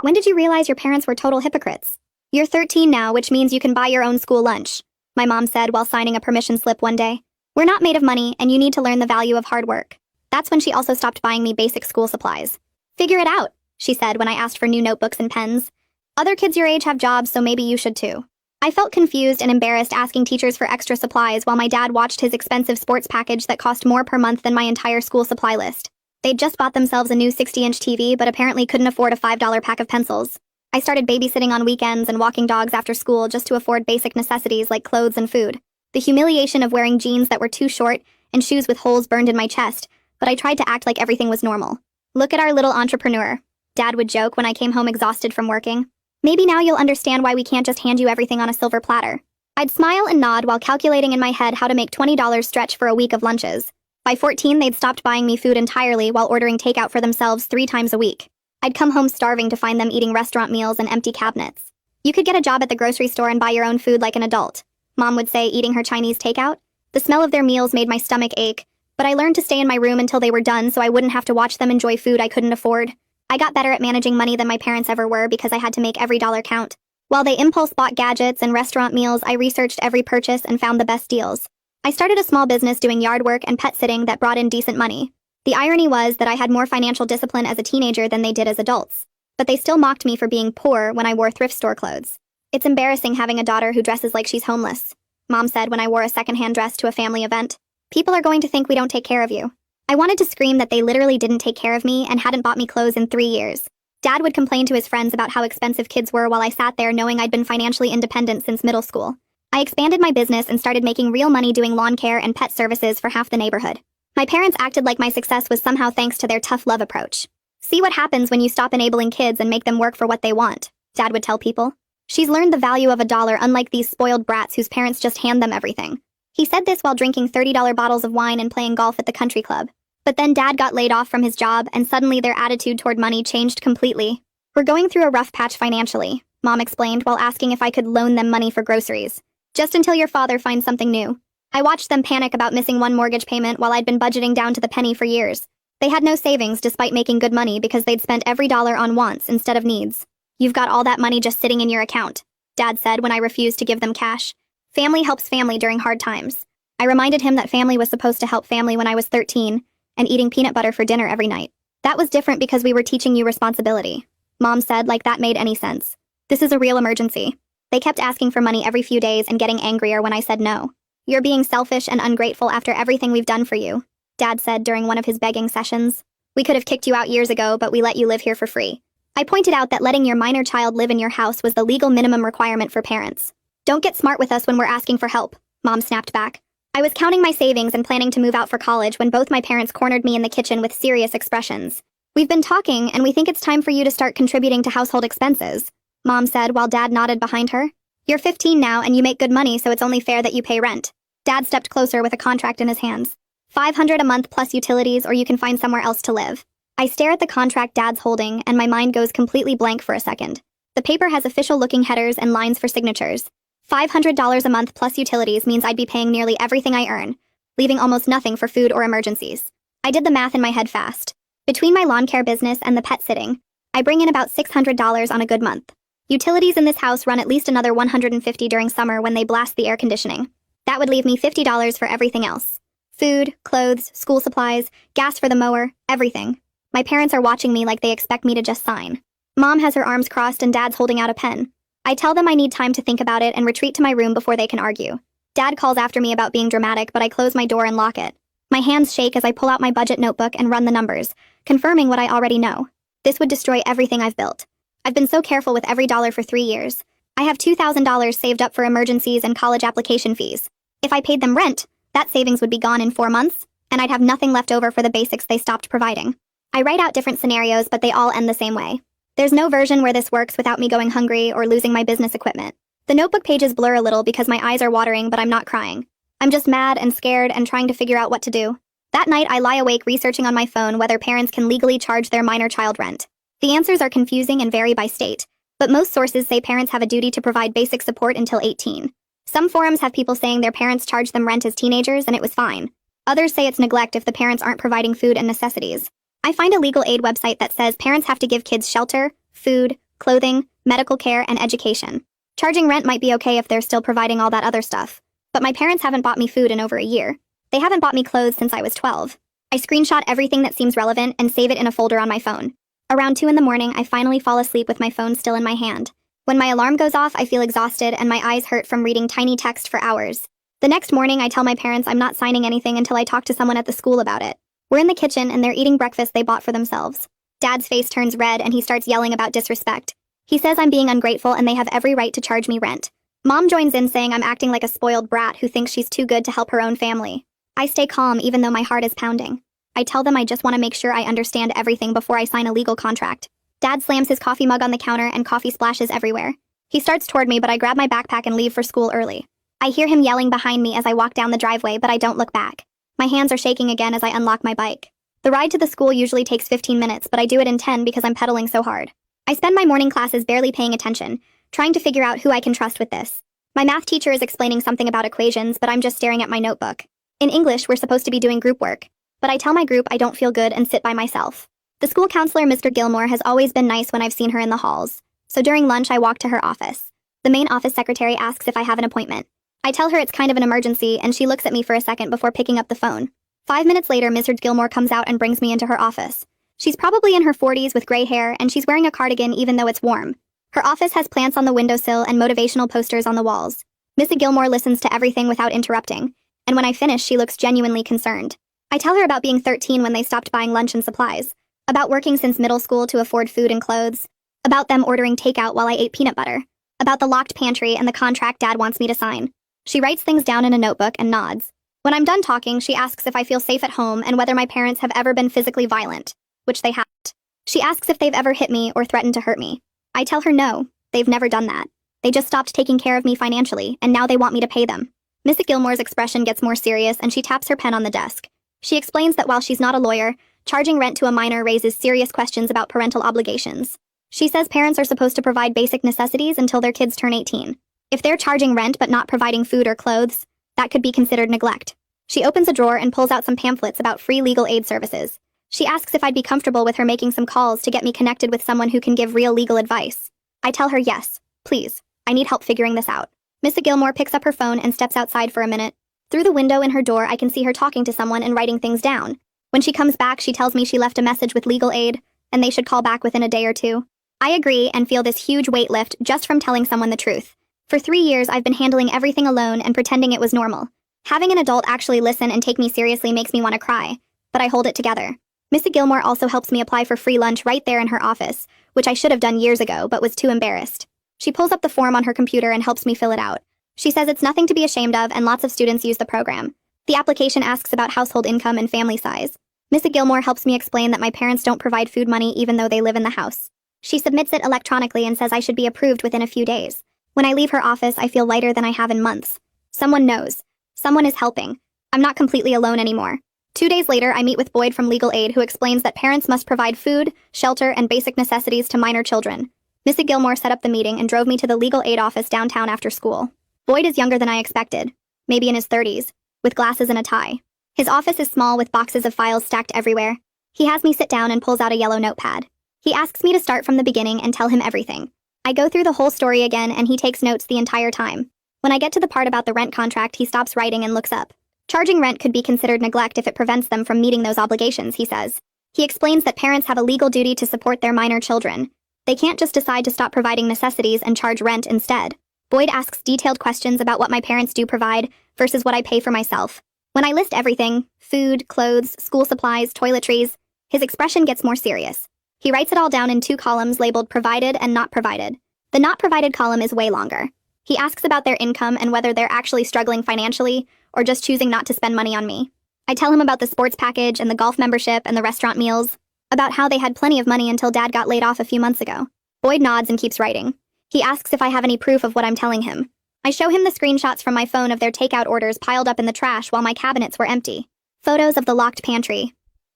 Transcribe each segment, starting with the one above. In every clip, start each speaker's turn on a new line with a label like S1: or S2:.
S1: When did you realize your parents were total hypocrites? You're 13 now, which means you can buy your own school lunch, my mom said while signing a permission slip one day. We're not made of money, and you need to learn the value of hard work. That's when she also stopped buying me basic school supplies. Figure it out, she said when I asked for new notebooks and pens. Other kids your age have jobs, so maybe you should too. I felt confused and embarrassed asking teachers for extra supplies while my dad watched his expensive sports package that cost more per month than my entire school supply list. They'd just bought themselves a new 60-inch TV, but apparently couldn't afford a $5 pack of pencils. I started babysitting on weekends and walking dogs after school just to afford basic necessities like clothes and food. The humiliation of wearing jeans that were too short and shoes with holes burned in my chest, but I tried to act like everything was normal. Look at our little entrepreneur, Dad would joke when I came home exhausted from working. Maybe now you'll understand why we can't just hand you everything on a silver platter. I'd smile and nod while calculating in my head how to make $20 stretch for a week of lunches. By 14, they'd stopped buying me food entirely while ordering takeout for themselves 3 times a week. I'd come home starving to find them eating restaurant meals and empty cabinets. You could get a job at the grocery store and buy your own food like an adult, Mom would say, eating her Chinese takeout. The smell of their meals made my stomach ache, but I learned to stay in my room until they were done so I wouldn't have to watch them enjoy food I couldn't afford. I got better at managing money than my parents ever were because I had to make every dollar count. While they impulse bought gadgets and restaurant meals, I researched every purchase and found the best deals. I started a small business doing yard work and pet sitting that brought in decent money. The irony was that I had more financial discipline as a teenager than they did as adults. But they still mocked me for being poor when I wore thrift store clothes. It's embarrassing having a daughter who dresses like she's homeless, Mom said when I wore a secondhand dress to a family event. People are going to think we don't take care of you. I wanted to scream that they literally didn't take care of me and hadn't bought me clothes in 3 years. Dad would complain to his friends about how expensive kids were while I sat there knowing I'd been financially independent since middle school. I expanded my business and started making real money doing lawn care and pet services for half the neighborhood. My parents acted like my success was somehow thanks to their tough love approach. See what happens when you stop enabling kids and make them work for what they want, Dad would tell people. She's learned the value of a dollar unlike these spoiled brats whose parents just hand them everything. He said this while drinking $30 bottles of wine and playing golf at the country club. But then Dad got laid off from his job and suddenly their attitude toward money changed completely. We're going through a rough patch financially, Mom explained while asking if I could loan them money for groceries. Just until your father finds something new. I watched them panic about missing one mortgage payment while I'd been budgeting down to the penny for years. They had no savings despite making good money because they'd spent every dollar on wants instead of needs. You've got all that money just sitting in your account, Dad said when I refused to give them cash. Family helps family during hard times. I reminded him that family was supposed to help family when I was 13, and eating peanut butter for dinner every night. That was different because we were teaching you responsibility. Mom said like that made any sense. This is a real emergency. They kept asking for money every few days and getting angrier when I said no. You're being selfish and ungrateful after everything we've done for you, Dad said during one of his begging sessions. We could have kicked you out years ago, but we let you live here for free. I pointed out that letting your minor child live in your house was the legal minimum requirement for parents. Don't get smart with us when we're asking for help, Mom snapped back. I was counting my savings and planning to move out for college when both my parents cornered me in the kitchen with serious expressions. We've been talking, and we think it's time for you to start contributing to household expenses, Mom said while Dad nodded behind her. You're 15 now, and you make good money, so it's only fair that you pay rent. Dad stepped closer with a contract in his hands. $500 a month plus utilities, or you can find somewhere else to live. I stare at the contract Dad's holding, and my mind goes completely blank for a second. The paper has official-looking headers and lines for signatures. $500 a month plus utilities means I'd be paying nearly everything I earn, leaving almost nothing for food or emergencies. I did the math in my head fast. Between my lawn care business and the pet sitting, I bring in about $600 on a good month. Utilities in this house run at least another $150 during summer when they blast the air conditioning. That would leave me $50 for everything else. Food, clothes, school supplies, gas for the mower, everything. My parents are watching me like they expect me to just sign. Mom has her arms crossed and Dad's holding out a pen. I tell them I need time to think about it and retreat to my room before they can argue. Dad calls after me about being dramatic, but I close my door and lock it. My hands shake as I pull out my budget notebook and run the numbers, confirming what I already know. This would destroy everything I've built. I've been so careful with every dollar for 3 years. I have $2,000 saved up for emergencies and college application fees. If I paid them rent, that savings would be gone in 4 months, and I'd have nothing left over for the basics they stopped providing. I write out different scenarios, but they all end the same way. There's no version where this works without me going hungry or losing my business equipment. The notebook pages blur a little because my eyes are watering, but I'm not crying. I'm just mad and scared and trying to figure out what to do. That night, I lie awake researching on my phone whether parents can legally charge their minor child rent. The answers are confusing and vary by state, but most sources say parents have a duty to provide basic support until 18. Some forums have people saying their parents charged them rent as teenagers and it was fine. Others say it's neglect if the parents aren't providing food and necessities. I find a legal aid website that says parents have to give kids shelter, food, clothing, medical care, and education. Charging rent might be okay if they're still providing all that other stuff. But my parents haven't bought me food in over a year. They haven't bought me clothes since I was 12. I screenshot everything that seems relevant and save it in a folder on my phone. Around 2 in the morning, I finally fall asleep with my phone still in my hand. When my alarm goes off, I feel exhausted and my eyes hurt from reading tiny text for hours. The next morning, I tell my parents I'm not signing anything until I talk to someone at the school about it. We're in the kitchen and they're eating breakfast they bought for themselves. Dad's face turns red and he starts yelling about disrespect. He says I'm being ungrateful and they have every right to charge me rent. Mom joins in saying I'm acting like a spoiled brat who thinks she's too good to help her own family. I stay calm even though my heart is pounding. I tell them I just want to make sure I understand everything before I sign a legal contract. Dad slams his coffee mug on the counter and coffee splashes everywhere. He starts toward me, but I grab my backpack and leave for school early. I hear him yelling behind me as I walk down the driveway, but I don't look back. My hands are shaking again as I unlock my bike. The ride to the school usually takes 15 minutes, but I do it in 10 because I'm pedaling so hard. I spend my morning classes barely paying attention, trying to figure out who I can trust with this. My math teacher is explaining something about equations, but I'm just staring at my notebook. In English, we're supposed to be doing group work, but I tell my group I don't feel good and sit by myself. The school counselor, Mr. Gilmore, has always been nice when I've seen her in the halls, so during lunch I walk to her office. The main office secretary asks if I have an appointment. I tell her it's kind of an emergency, and she looks at me for a second before picking up the phone. 5 minutes later, Mr. Gilmore comes out and brings me into her office. She's probably in her 40s with gray hair, and she's wearing a cardigan even though it's warm. Her office has plants on the windowsill and motivational posters on the walls. Mrs. Gilmore listens to everything without interrupting, and when I finish, she looks genuinely concerned. I tell her about being 13 when they stopped buying lunch and supplies, about working since middle school to afford food and clothes, about them ordering takeout while I ate peanut butter, about the locked pantry and the contract Dad wants me to sign. She writes things down in a notebook and nods. When I'm done talking, she asks if I feel safe at home and whether my parents have ever been physically violent, which they haven't. She asks if they've ever hit me or threatened to hurt me. I tell her no, they've never done that. They just stopped taking care of me financially, and now they want me to pay them. Mrs. Gilmore's expression gets more serious and she taps her pen on the desk. She explains that while she's not a lawyer, charging rent to a minor raises serious questions about parental obligations. She says parents are supposed to provide basic necessities until their kids turn 18. If they're charging rent but not providing food or clothes, that could be considered neglect. She opens a drawer and pulls out some pamphlets about free legal aid services. She asks if I'd be comfortable with her making some calls to get me connected with someone who can give real legal advice. I tell her yes, please. I need help figuring this out. Mrs. Gilmore picks up her phone and steps outside for a minute. Through the window in her door, I can see her talking to someone and writing things down. When she comes back, she tells me she left a message with legal aid, and they should call back within a day or two. I agree and feel this huge weight lift just from telling someone the truth. For 3 years, I've been handling everything alone and pretending it was normal. Having an adult actually listen and take me seriously makes me want to cry, but I hold it together. Mrs. Gilmore also helps me apply for free lunch right there in her office, which I should have done years ago but was too embarrassed. She pulls up the form on her computer and helps me fill it out. She says it's nothing to be ashamed of and lots of students use the program. The application asks about household income and family size. Mrs. Gilmore helps me explain that my parents don't provide food money even though they live in the house. She submits it electronically and says I should be approved within a few days. When I leave her office, I feel lighter than I have in months. Someone knows. Someone is helping. I'm not completely alone anymore. 2 days later, I meet with Boyd from Legal Aid, who explains that parents must provide food, shelter, and basic necessities to minor children. Mrs. Gilmore set up the meeting and drove me to the Legal Aid office downtown after school. Boyd is younger than I expected, maybe in his 30s, with glasses and a tie. His office is small with boxes of files stacked everywhere. He has me sit down and pulls out a yellow notepad. He asks me to start from the beginning and tell him everything. I go through the whole story again and he takes notes the entire time. When I get to the part about the rent contract, he stops writing and looks up. Charging rent could be considered neglect if it prevents them from meeting those obligations, he says. He explains that parents have a legal duty to support their minor children. They can't just decide to stop providing necessities and charge rent instead. Boyd asks detailed questions about what my parents do provide versus what I pay for myself. When I list everything, food, clothes, school supplies, toiletries, his expression gets more serious. He writes it all down in 2 columns labeled provided and not provided. The not provided column is way longer. He asks about their income and whether they're actually struggling financially or just choosing not to spend money on me. I tell him about the sports package and the golf membership and the restaurant meals, about how they had plenty of money until Dad got laid off a few months ago. Boyd nods and keeps writing. He asks if I have any proof of what I'm telling him. I show him the screenshots from my phone of their takeout orders piled up in the trash while my cabinets were empty. Photos of the locked pantry.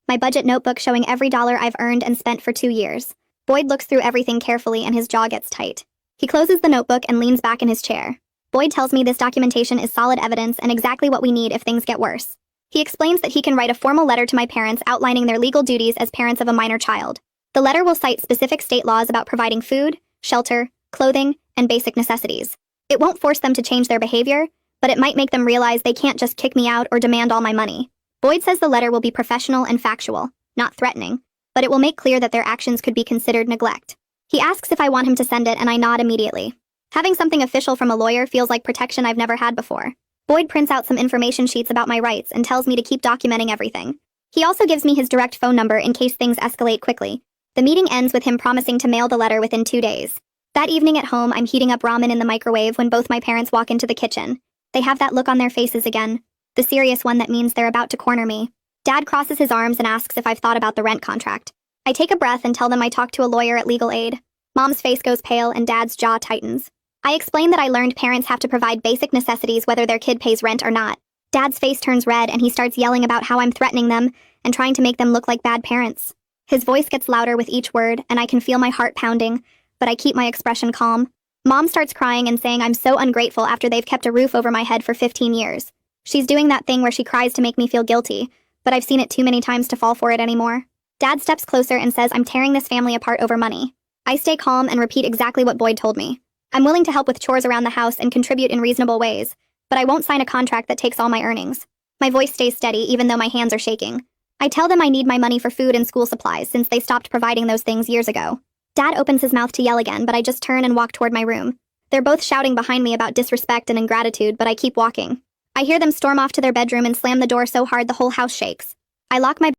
S1: My budget notebook showing every dollar I've earned and spent for 2 years. Boyd looks through everything carefully and his jaw gets tight. He closes the notebook and leans back in his chair. Boyd tells me this documentation is solid evidence and exactly what we need if things get worse. He explains that he can write a formal letter to my parents outlining their legal duties as parents of a minor child. The letter will cite specific state laws about providing food, shelter, clothing, and basic necessities. It won't force them to change their behavior, but it might make them realize they can't just kick me out or demand all my money. Boyd says the letter will be professional and factual, not threatening, but it will make clear that their actions could be considered neglect. He asks if I want him to send it, and I nod immediately. Having something official from a lawyer feels like protection I've never had before. Boyd prints out some information sheets about my rights and tells me to keep documenting everything. He also gives me his direct phone number in case things escalate quickly. The meeting ends with him promising to mail the letter within 2 days. That evening at home, I'm heating up ramen in the microwave when both my parents walk into the kitchen. They have that look on their faces again, the serious one that means they're about to corner me. Dad crosses his arms and asks if I've thought about the rent contract. I take a breath and tell them I talked to a lawyer at legal aid. Mom's face goes pale and Dad's jaw tightens. I explain that I learned parents have to provide basic necessities whether their kid pays rent or not. Dad's face turns red and he starts yelling about how I'm threatening them and trying to make them look like bad parents. His voice gets louder with each word and I can feel my heart pounding, but I keep my expression calm. Mom starts crying and saying I'm so ungrateful after they've kept a roof over my head for 15 years. She's doing that thing where she cries to make me feel guilty, but I've seen it too many times to fall for it anymore. Dad steps closer and says I'm tearing this family apart over money. I stay calm and repeat exactly what Boyd told me. I'm willing to help with chores around the house and contribute in reasonable ways, but I won't sign a contract that takes all my earnings. My voice stays steady even though my hands are shaking. I tell them I need my money for food and school supplies since they stopped providing those things years ago. Dad opens his mouth to yell again, but I just turn and walk toward my room. They're both shouting behind me about disrespect and ingratitude, but I keep walking. I hear them storm off to their bedroom and slam the door so hard the whole house shakes. I lock my